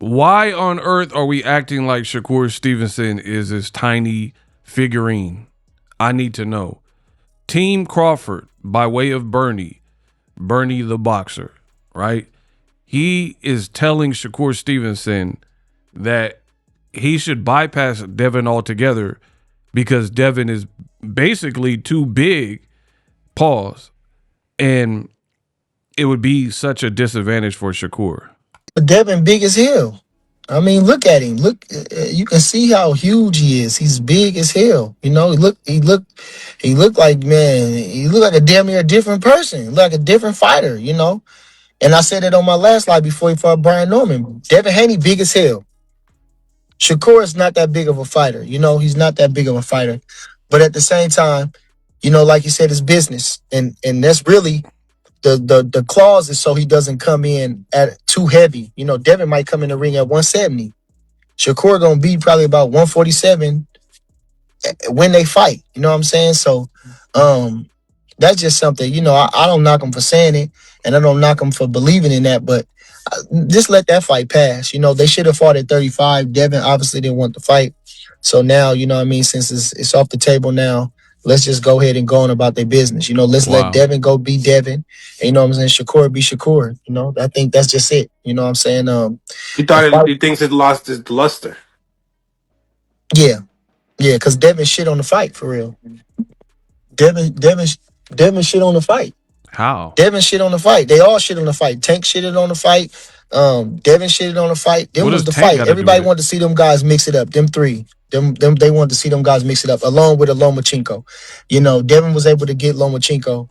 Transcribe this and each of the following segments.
Why on earth are we acting like Shakur Stevenson is this tiny figurine? I need to know. Team Crawford, by way of Bernie the boxer, right? He is telling Shakur Stevenson that he should bypass Devin altogether because Devin is basically too big, pause, and it would be such a disadvantage for Shakur. But Devin big as hell. I mean, look at him. Look, you can see how huge he is. He's big as hell. You know, he looked like, man. He looked like a damn near different person. He looked like a different fighter. You know. And I said it on my last live before he fought Brian Norman. Devin Haney big as hell. Shakur is not that big of a fighter. You know, he's not that big of a fighter. But at the same time, you know, like you said, it's business, and that's really the clause is so he doesn't come in at too heavy. You know, Devin might come in the ring at 170. Shakur gonna be probably about 147 when they fight. You know what I'm saying? So that's just something, you know, I don't knock him for saying it, and I don't knock him for believing in that, but just let that fight pass. You know, they should have fought at 35. Devin obviously didn't want the fight. So now, you know what I mean, since it's off the table now, let's just go ahead and go on about their business. You know, let's let Devin go be Devin. And, you know what I'm saying? Shakur be Shakur. You know, I think that's just it. You know what I'm saying? He thinks it lost its luster. Yeah. Yeah, because Devin shit on the fight for real. Devin shit on the fight. How? Devin shit on the fight. They all shit on the fight. Tank shitted on the fight. Devin shitted on the fight. Them was the fight. Everybody wanted to see them guys mix it up. Them three. Them they wanted to see them guys mix it up along with a Lomachenko. You know, Devin was able to get Lomachenko,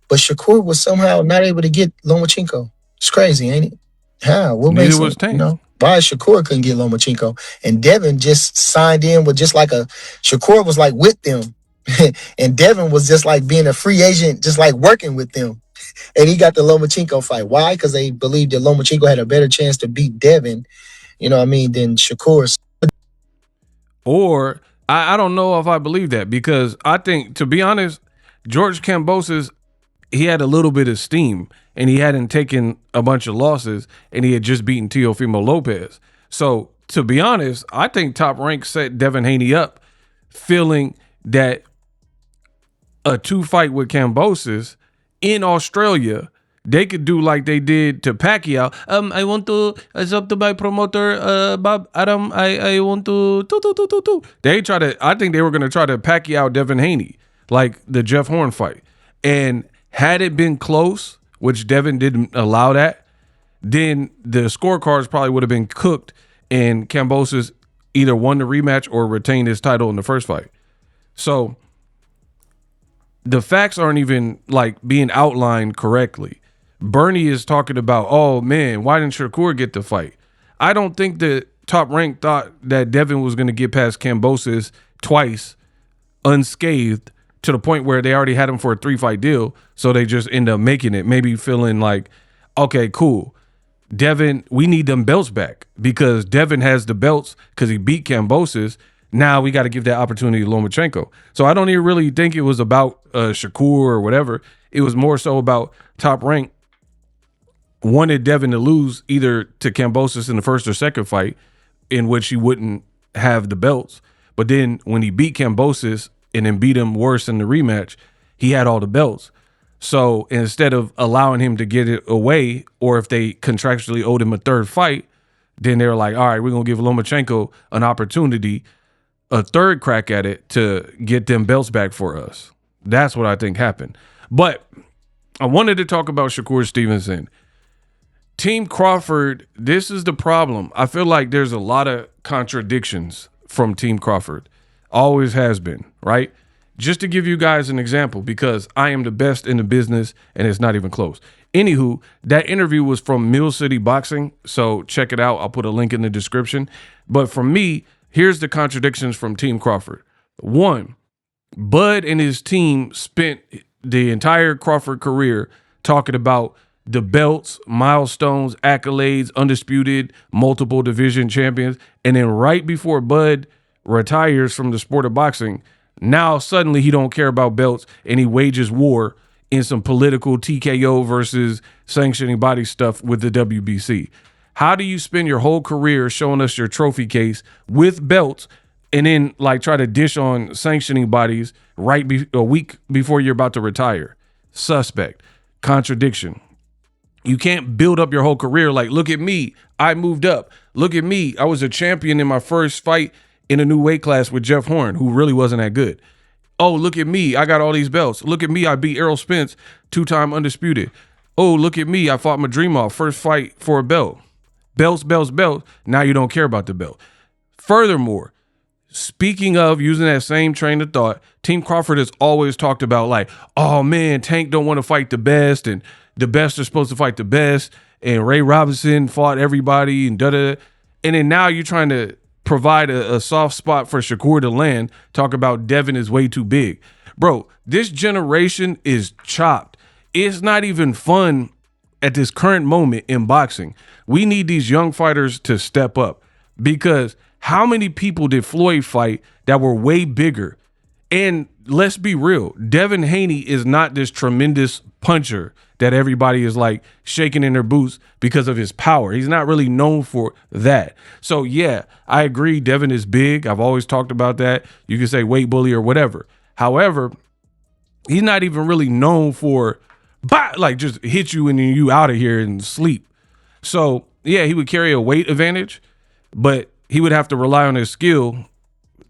but Shakur was somehow not able to get Lomachenko. It's crazy, ain't it? How? What Neither makes was it, Tank. you know? Why Shakur couldn't get Lomachenko? And Devin just signed in with just like a Shakur was like with them. And Devin was just like being a free agent, just like working with them. And he got the Lomachenko fight. Why? Because they believed that Lomachenko had a better chance to beat Devin, you know what I mean, than Shakur. Or I don't know if I believe that, because I think, to be honest, George Kambosos, he had a little bit of steam and he hadn't taken a bunch of losses and he had just beaten Teofimo Lopez. So to be honest, I think Top Rank set Devin Haney up feeling that a 2-fight with Kambosos in Australia, they could do like they did to Pacquiao. I want to accept to my promoter, Bob Adam. I want to. They try to. I think they were going to try to Pacquiao Devin Haney, like the Jeff Horn fight. And had it been close, which Devin didn't allow that, then the scorecards probably would have been cooked, and Kambosos either won the rematch or retained his title in the first fight. So the facts aren't even like being outlined correctly. Bernie is talking about, oh man, why didn't Shakur get the fight? I don't think that Top Rank thought that Devin was going to get past Kambosos twice unscathed, to the point where they already had him for a 3-fight deal. So they just end up making it, maybe feeling like, okay, cool, Devin, we need them belts back because Devin has the belts because he beat Kambosos. Now we got to give that opportunity to Lomachenko. So I don't even really think it was about Shakur or whatever. It was more so about Top Rank wanted Devin to lose either to Kambosos in the first or second fight, in which he wouldn't have the belts. But then when he beat Kambosos and then beat him worse in the rematch, he had all the belts. So instead of allowing him to get it away, or if they contractually owed him a third fight, then they were like, all right, we're going to give Lomachenko an opportunity, a third crack at it to get them belts back for us. That's what I think happened. But I wanted to talk about Shakur Stevenson. Team Crawford, this is the problem. I feel like there's a lot of contradictions from Team Crawford. Always has been, right? Just to give you guys an example, because I am the best in the business and it's not even close. Anywho, that interview was from Mill City Boxing, so check it out. I'll put a link in the description. But for me, here's the contradictions from Team Crawford. One, Bud and his team spent the entire Crawford career talking about the belts, milestones, accolades, undisputed, multiple division champions. And then right before Bud retires from the sport of boxing, now suddenly he don't care about belts and he wages war in some political TKO versus sanctioning body stuff with the WBC. How do you spend your whole career showing us your trophy case with belts and then like try to dish on sanctioning bodies a week before you're about to retire? Suspect. Contradiction. You can't build up your whole career like, look at me, I moved up. Look at me, I was a champion in my first fight in a new weight class with Jeff Horn, who really wasn't that good. Oh, look at me, I got all these belts. Look at me, I beat Errol Spence, 2-time undisputed. Oh, look at me, I fought Madrimov, first fight for a belt. Belts, belts, belts. Now you don't care about the belt. Furthermore, speaking of using that same train of thought, Team Crawford has always talked about like, oh man, Tank don't want to fight the best and the best are supposed to fight the best. And Ray Robinson fought everybody and da-da. And then now you're trying to provide a soft spot for Shakur to land. Talk about Devin is way too big. Bro, this generation is chopped. It's not even fun at this current moment in boxing. We need these young fighters to step up because how many people did Floyd fight that were way bigger? And let's be real, Devin Haney is not this tremendous puncher that everybody is like shaking in their boots because of his power. He's not really known for that. So yeah, I agree. Devin is big. I've always talked about that. You can say weight bully or whatever. However, he's not even really known for like just hit you and then you out of here and sleep. So yeah, he would carry a weight advantage, but he would have to rely on his skill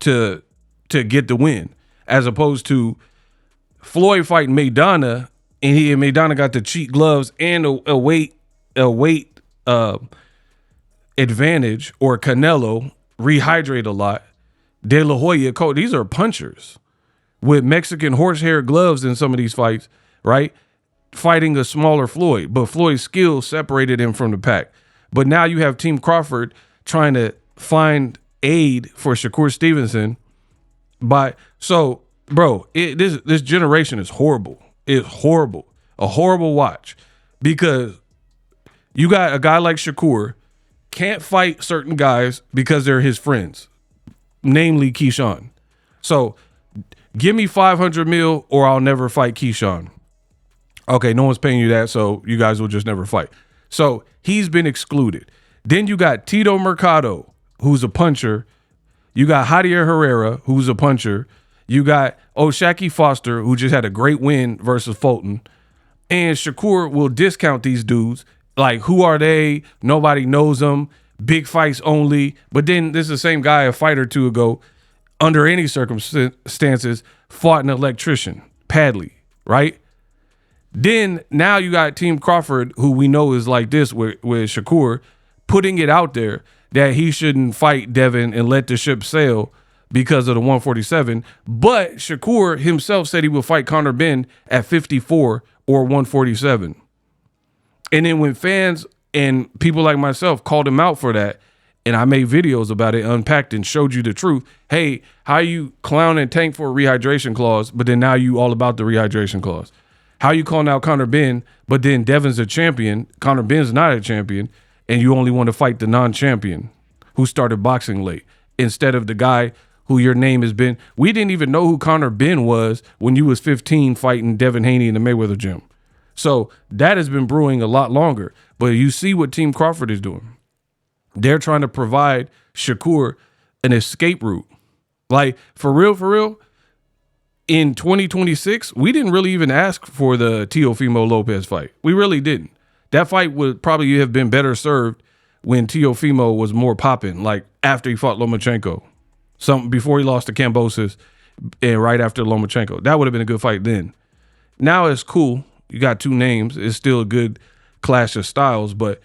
to get the win, as opposed to Floyd fighting Maidana, and Maidana got the cheap gloves and a weight advantage, or Canelo rehydrate a lot. De La Hoya, these are punchers with Mexican horsehair gloves in some of these fights, right? Fighting a smaller Floyd, but Floyd's skill separated him from the pack. But now you have Team Crawford trying to find aid for Shakur Stevenson. This generation is horrible. It's horrible. A horrible watch, because you got a guy like Shakur can't fight certain guys because they're his friends, namely Keyshawn. So give me 500 mil or I'll never fight Keyshawn. Okay, no one's paying you that, so you guys will just never fight. So he's been excluded. Then you got Tito Mercado, who's a puncher. You got Javier Herrera, who's a puncher. You got O'Shaquie Foster, who just had a great win versus Fulton. And Shakur will discount these dudes. Like, who are they? Nobody knows them. Big fights only. But then this is the same guy a fight or two ago, under any circumstances, fought an electrician, Padley, right? Then now you got Team Crawford, who we know is like this with Shakur, putting it out there that he shouldn't fight Devin and let the ship sail because of the 147. But Shakur himself said he would fight Conor Benn at 54 or 147. And then when fans and people like myself called him out for that, and I made videos about it, unpacked and showed you the truth. Hey, how you clowning Tank for a rehydration clause, but then now you all about the rehydration clause? How you calling out Conor Benn, but then Devin's a champion, Conor Benn's not a champion, and you only want to fight the non-champion who started boxing late instead of the guy who your name has been. We didn't even know who Conor Benn was when you was 15 fighting Devin Haney in the Mayweather gym. So that has been brewing a lot longer. But you see what Team Crawford is doing. They're trying to provide Shakur an escape route. Like, for real, in 2026, we didn't really even ask for the Teofimo Lopez fight. We really didn't. That fight would probably have been better served when Teofimo was more popping, like after he fought Lomachenko. Before he lost to Kambosos and right after Lomachenko. That would have been a good fight then. Now it's cool. You got two names. It's still a good clash of styles, but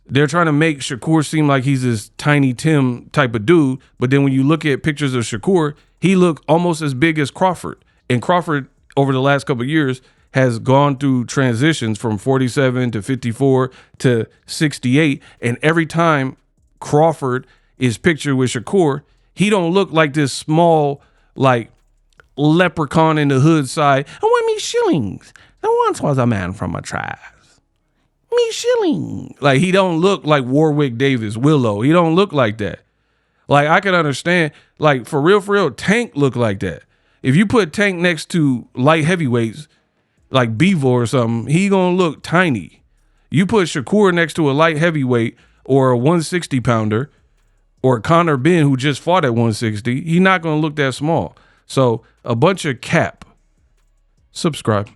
they're trying to make Shakur seem like he's this Tiny Tim type of dude. But then when you look at pictures of Shakur, he looked almost as big as Crawford. And Crawford, over the last couple of years, has gone through transitions from 47 to 54 to 68. And every time Crawford is pictured with Shakur, he don't look like this small, like, leprechaun in the hood side. I want me shillings. There once was a man from a tribe. Me shilling. Like, he don't look like Warwick Davis, Willow. He don't look like that. Like, I can understand, like, for real, Tank look like that. If you put Tank next to light heavyweights, like Bevo or something, he gonna look tiny. You put Shakur next to a light heavyweight or a 160 pounder or Conor Ben, who just fought at 160, he's not going to look that small. So a bunch of cap. Subscribe.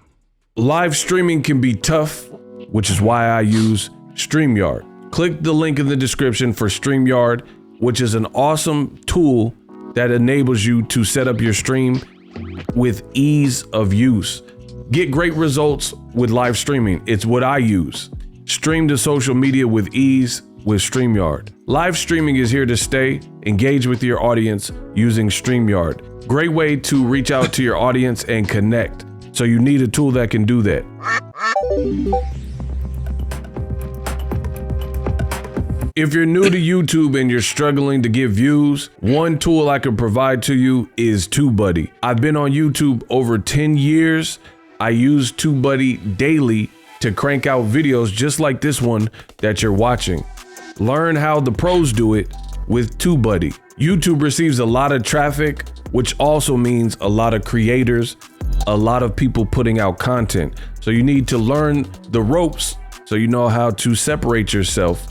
Live streaming can be tough, which is why I use StreamYard. Click the link in the description for StreamYard, which is an awesome tool that enables you to set up your stream with ease of use. Get great results with live streaming. It's what I use. Stream to social media with ease with StreamYard. Live streaming is here to stay. Engage with your audience using StreamYard. Great way to reach out to your audience and connect. So you need a tool that can do that. If you're new to YouTube and you're struggling to get views, one tool I can provide to you is TubeBuddy. I've been on YouTube over 10 years. I use TubeBuddy daily to crank out videos just like this one that you're watching. Learn how the pros do it with TubeBuddy. YouTube receives a lot of traffic, which also means a lot of creators, a lot of people putting out content. So you need to learn the ropes so you know how to separate yourself,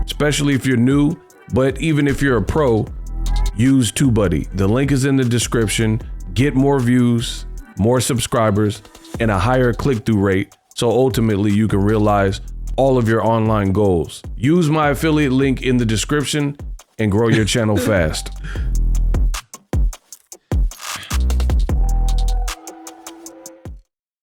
especially if you're new, but even if you're a pro, use TubeBuddy. The link is in the description. Get more views, more subscribers, and a higher click-through rate, so ultimately you can realize all of your online goals. Use my affiliate link in the description and grow your channel fast.